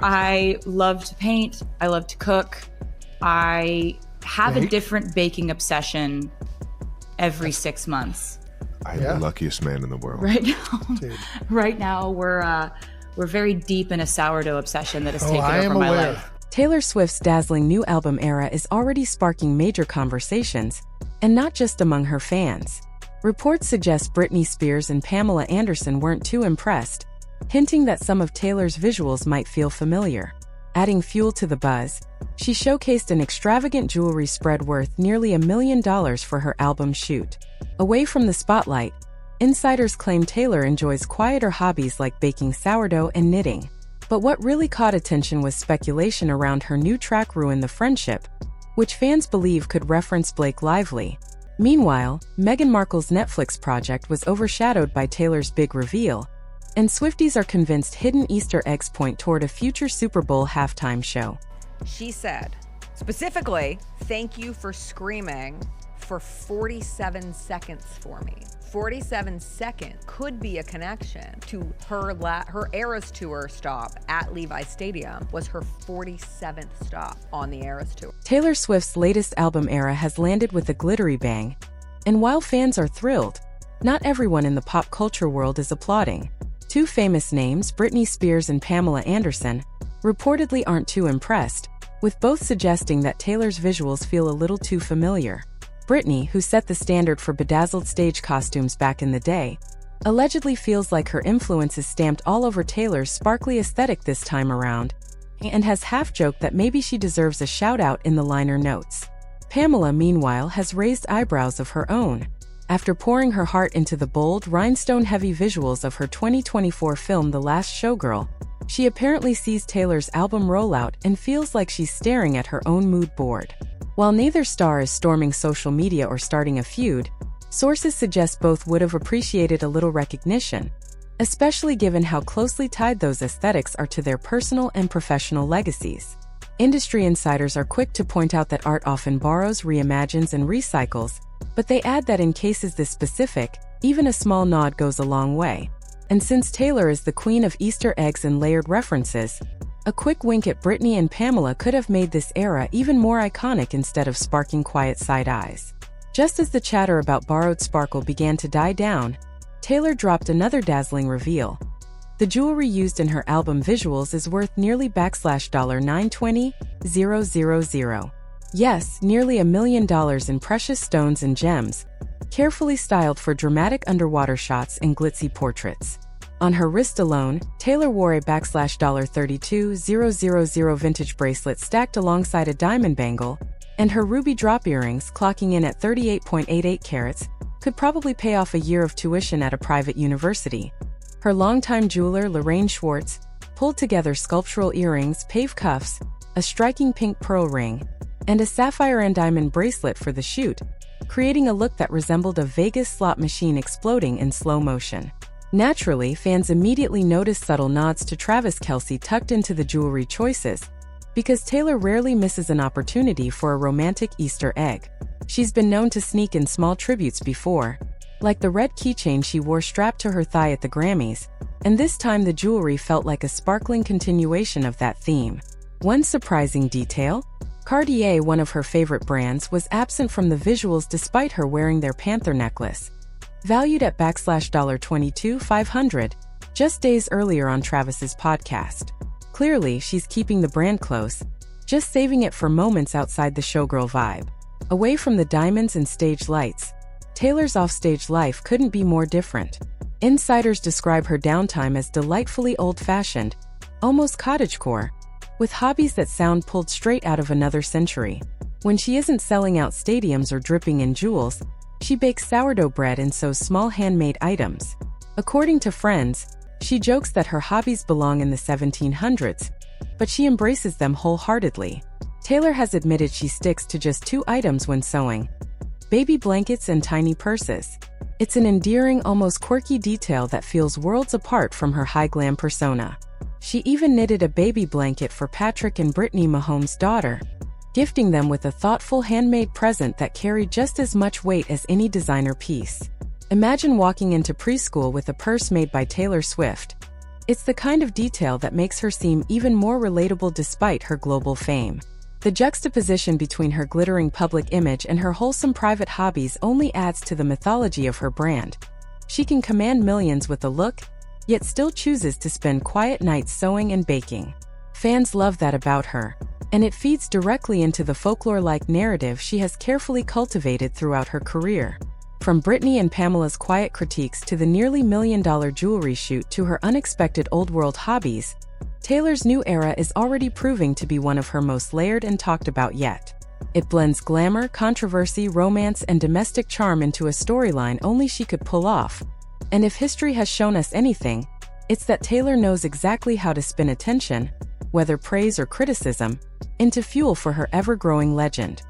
I love to paint. I love to cook. I have a different baking obsession every 6 months. I'm the luckiest man in the world. Right now we're very deep in a sourdough obsession that has taken over my life. Taylor Swift's dazzling new album era is already sparking major conversations, and not just among her fans. Reports suggest Britney Spears and Pamela Anderson weren't too impressed, hinting that some of Taylor's visuals might feel familiar. Adding fuel to the buzz, she showcased an extravagant jewelry spread worth nearly $1 million for her album shoot. Away from the spotlight, insiders claim Taylor enjoys quieter hobbies like baking sourdough and knitting. But what really caught attention was speculation around her new track Ruin the Friendship, which fans believe could reference Blake Lively. Meanwhile, Meghan Markle's Netflix project was overshadowed by Taylor's big reveal, and Swifties are convinced hidden Easter eggs point toward a future Super Bowl halftime show. She said, specifically, "Thank you for screaming for 47 seconds for me." 47 seconds could be a connection to her Eras Tour stop at Levi's Stadium was her 47th stop on the Eras Tour. Taylor Swift's latest album era has landed with a glittery bang, and while fans are thrilled, not everyone in the pop culture world is applauding. Two famous names, Britney Spears and Pamela Anderson, reportedly aren't too impressed, with both suggesting that Taylor's visuals feel a little too familiar. Britney, who set the standard for bedazzled stage costumes back in the day, allegedly feels like her influence is stamped all over Taylor's sparkly aesthetic this time around, and has half-joked that maybe she deserves a shout-out in the liner notes. Pamela, meanwhile, has raised eyebrows of her own. After pouring her heart into the bold, rhinestone-heavy visuals of her 2024 film The Last Showgirl, she apparently sees Taylor's album rollout and feels like she's staring at her own mood board. While neither star is storming social media or starting a feud, sources suggest both would have appreciated a little recognition, especially given how closely tied those aesthetics are to their personal and professional legacies. Industry insiders are quick to point out that art often borrows, reimagines, and recycles, but they add that in cases this specific, even a small nod goes a long way. And since Taylor is the queen of Easter eggs and layered references, a quick wink at Britney and Pamela could have made this era even more iconic instead of sparking quiet side eyes. Just as the chatter about borrowed sparkle began to die down, Taylor dropped another dazzling reveal. The jewelry used in her album visuals is worth nearly $920,000. Yes, nearly $1 million in precious stones and gems, carefully styled for dramatic underwater shots and glitzy portraits. On her wrist alone, Taylor wore a $32,000 vintage bracelet stacked alongside a diamond bangle, and her ruby drop earrings, clocking in at 38.88 carats, could probably pay off a year of tuition at a private university. Her longtime jeweler, Lorraine Schwartz, pulled together sculptural earrings, pave cuffs, a striking pink pearl ring, and a sapphire and diamond bracelet for the shoot, creating a look that resembled a Vegas slot machine exploding in slow motion. Naturally, fans immediately noticed subtle nods to Travis Kelce tucked into the jewelry choices, because Taylor rarely misses an opportunity for a romantic Easter egg. She's been known to sneak in small tributes before, like the red keychain she wore strapped to her thigh at the Grammys, and this time the jewelry felt like a sparkling continuation of that theme. One surprising detail? Cartier, one of her favorite brands, was absent from the visuals despite her wearing their Panther necklace, valued at $22,500, just days earlier on Travis's podcast. Clearly, she's keeping the brand close, just saving it for moments outside the showgirl vibe. Away from the diamonds and stage lights, Taylor's offstage life couldn't be more different. Insiders describe her downtime as delightfully old-fashioned, almost cottagecore, with hobbies that sound pulled straight out of another century. When she isn't selling out stadiums or dripping in jewels, she bakes sourdough bread and sews small handmade items. According to friends, she jokes that her hobbies belong in the 1700s, but she embraces them wholeheartedly. Taylor has admitted she sticks to just 2 items when sewing: baby blankets and tiny purses. It's an endearing, almost quirky detail that feels worlds apart from her high glam persona. She even knitted a baby blanket for Patrick and Brittany Mahomes' daughter, gifting them with a thoughtful handmade present that carried just as much weight as any designer piece. Imagine walking into preschool with a purse made by Taylor Swift. It's the kind of detail that makes her seem even more relatable despite her global fame. The juxtaposition between her glittering public image and her wholesome private hobbies only adds to the mythology of her brand. She can command millions with a look, yet still chooses to spend quiet nights sewing and baking. Fans love that about her, and it feeds directly into the folklore-like narrative she has carefully cultivated throughout her career. From Britney and Pamela's quiet critiques to the nearly $1 million jewelry shoot to her unexpected old-world hobbies, Taylor's new era is already proving to be one of her most layered and talked about yet. It blends glamour, controversy, romance, and domestic charm into a storyline only she could pull off. And if history has shown us anything, it's that Taylor knows exactly how to spin attention, whether praise or criticism, into fuel for her ever-growing legend.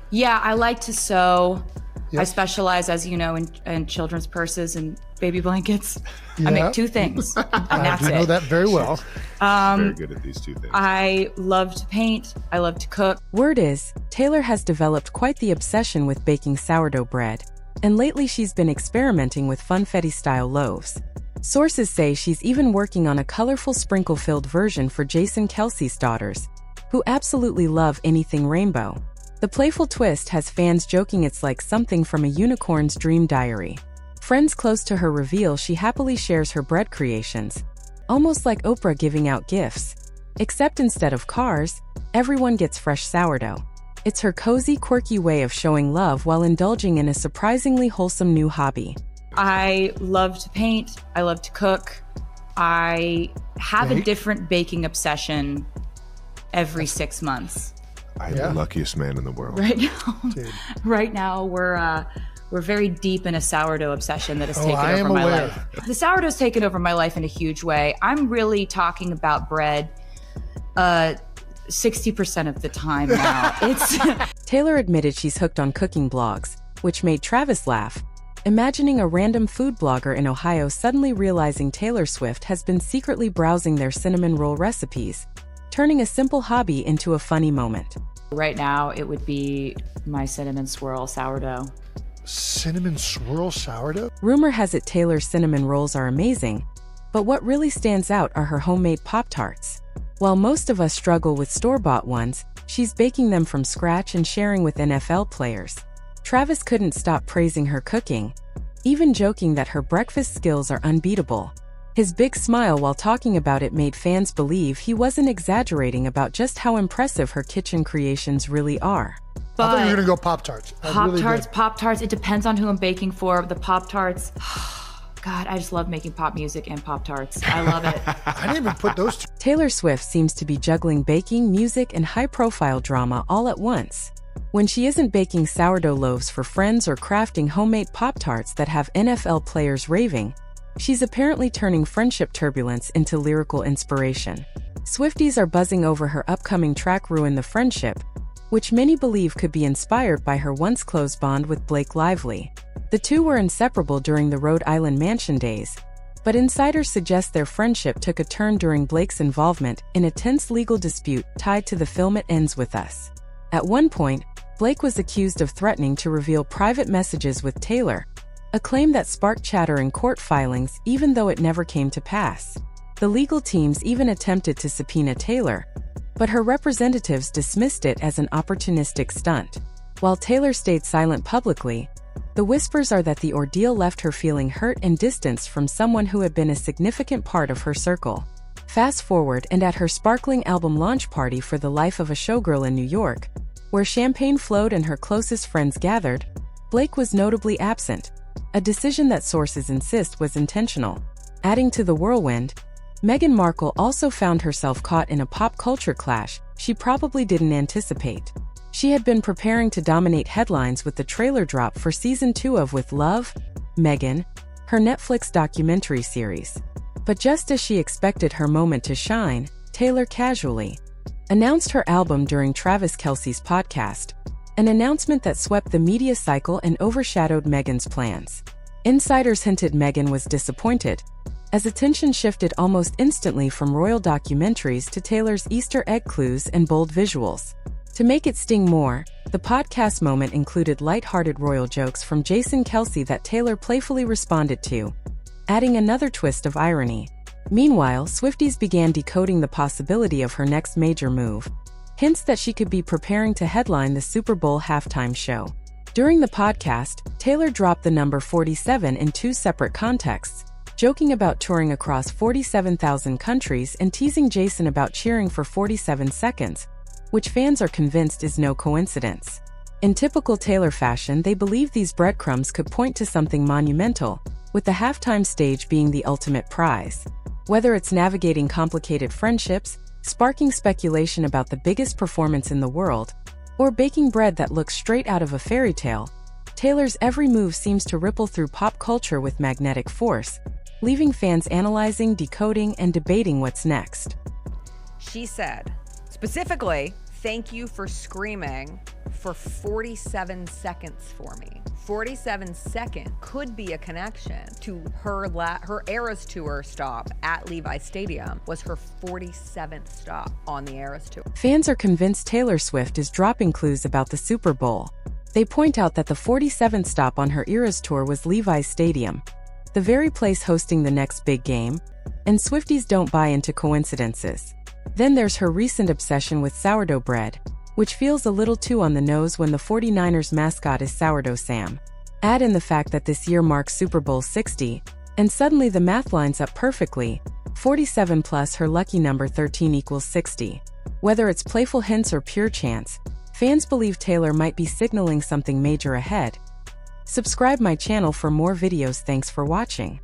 Yeah, I like to sew. Yep. I specialize, as you know, in children's purses and baby blankets. I make two things, and that's I it. know that very well. Very good at these two things. I love to paint. I love to cook. Word is, Taylor has developed quite the obsession with baking sourdough bread, and lately she's been experimenting with funfetti-style loaves. Sources say she's even working on a colorful sprinkle-filled version for Jason Kelce's daughters, who absolutely love anything rainbow. The playful twist has fans joking it's like something from a unicorn's dream diary. Friends close to her reveal she happily shares her bread creations, almost like Oprah giving out gifts. Except instead of cars, everyone gets fresh sourdough. It's her cozy, quirky way of showing love while indulging in a surprisingly wholesome new hobby. I love to paint. I love to cook. I have a different baking obsession every 6 months. I'm the luckiest man in the world. Right now we're very deep in a sourdough obsession that has taken over my life. The sourdough's taken over my life in a huge way. I'm really talking about bread 60% of the time now. Taylor admitted she's hooked on cooking blogs, which made Travis laugh, imagining a random food blogger in Ohio suddenly realizing Taylor Swift has been secretly browsing their cinnamon roll recipes, turning a simple hobby into a funny moment. Right now, it would be my cinnamon swirl sourdough. Cinnamon swirl sourdough? Rumor has it Taylor's cinnamon rolls are amazing, but what really stands out are her homemade Pop-Tarts. While most of us struggle with store-bought ones, she's baking them from scratch and sharing with NFL players. Travis couldn't stop praising her cooking, even joking that her breakfast skills are unbeatable. His big smile while talking about it made fans believe he wasn't exaggerating about just how impressive her kitchen creations really are. But I thought you were going to go Pop-Tarts. Pop-Tarts. It depends on who I'm baking for. The Pop-Tarts. God, I just love making pop music and Pop-Tarts. I love it. I didn't even put those two. Taylor Swift seems to be juggling baking, music, and high-profile drama all at once. When she isn't baking sourdough loaves for friends or crafting homemade Pop-Tarts that have NFL players raving, she's apparently turning friendship turbulence into lyrical inspiration. Swifties are buzzing over her upcoming track Ruin the Friendship, which many believe could be inspired by her once-close bond with Blake Lively. The two were inseparable during the Rhode Island mansion days, but insiders suggest their friendship took a turn during Blake's involvement in a tense legal dispute tied to the film It Ends With Us. At one point, Blake was accused of threatening to reveal private messages with Taylor, a claim that sparked chatter in court filings even though it never came to pass. The legal teams even attempted to subpoena Taylor, but her representatives dismissed it as an opportunistic stunt. While Taylor stayed silent publicly, the whispers are that the ordeal left her feeling hurt and distanced from someone who had been a significant part of her circle. Fast forward, and at her sparkling album launch party for The Life of a Showgirl in New York, where champagne flowed and her closest friends gathered, Blake was notably absent, a decision that sources insist was intentional. Adding to the whirlwind, Meghan Markle also found herself caught in a pop culture clash she probably didn't anticipate. She had been preparing to dominate headlines with the trailer drop for Season 2 of With Love, Meghan, her Netflix documentary series. But just as she expected her moment to shine, Taylor casually announced her album during Travis Kelce's podcast, an announcement that swept the media cycle and overshadowed Meghan's plans. Insiders hinted Meghan was disappointed, as attention shifted almost instantly from royal documentaries to Taylor's Easter egg clues and bold visuals. To make it sting more, the podcast moment included light-hearted royal jokes from Jason Kelce that Taylor playfully responded to, adding another twist of irony. Meanwhile, Swifties began decoding the possibility of her next major move, hints that she could be preparing to headline the Super Bowl halftime show. During the podcast, Taylor dropped the number 47 in two separate contexts, joking about touring across 47,000 countries and teasing Jason about cheering for 47 seconds, which fans are convinced is no coincidence. In typical Taylor fashion, they believe these breadcrumbs could point to something monumental, with the halftime stage being the ultimate prize. Whether it's navigating complicated friendships, sparking speculation about the biggest performance in the world, or baking bread that looks straight out of a fairy tale, Taylor's every move seems to ripple through pop culture with magnetic force, leaving fans analyzing, decoding, and debating what's next. She said, specifically, thank you for screaming for 47 seconds for me. 47 seconds could be a connection to her Eras Tour stop at Levi's Stadium was her 47th stop on the Eras Tour. Fans are convinced Taylor Swift is dropping clues about the Super Bowl. They point out that the 47th stop on her Eras Tour was Levi's Stadium, the very place hosting the next big game, and Swifties don't buy into coincidences. Then there's her recent obsession with sourdough bread, which feels a little too on the nose when the 49ers mascot is Sourdough Sam. Add in the fact that this year marks Super Bowl 60, and suddenly the math lines up perfectly. 47 plus her lucky number 13 equals 60. Whether it's playful hints or pure chance, fans believe Taylor might be signaling something major ahead. Subscribe my channel for more videos. Thanks for watching.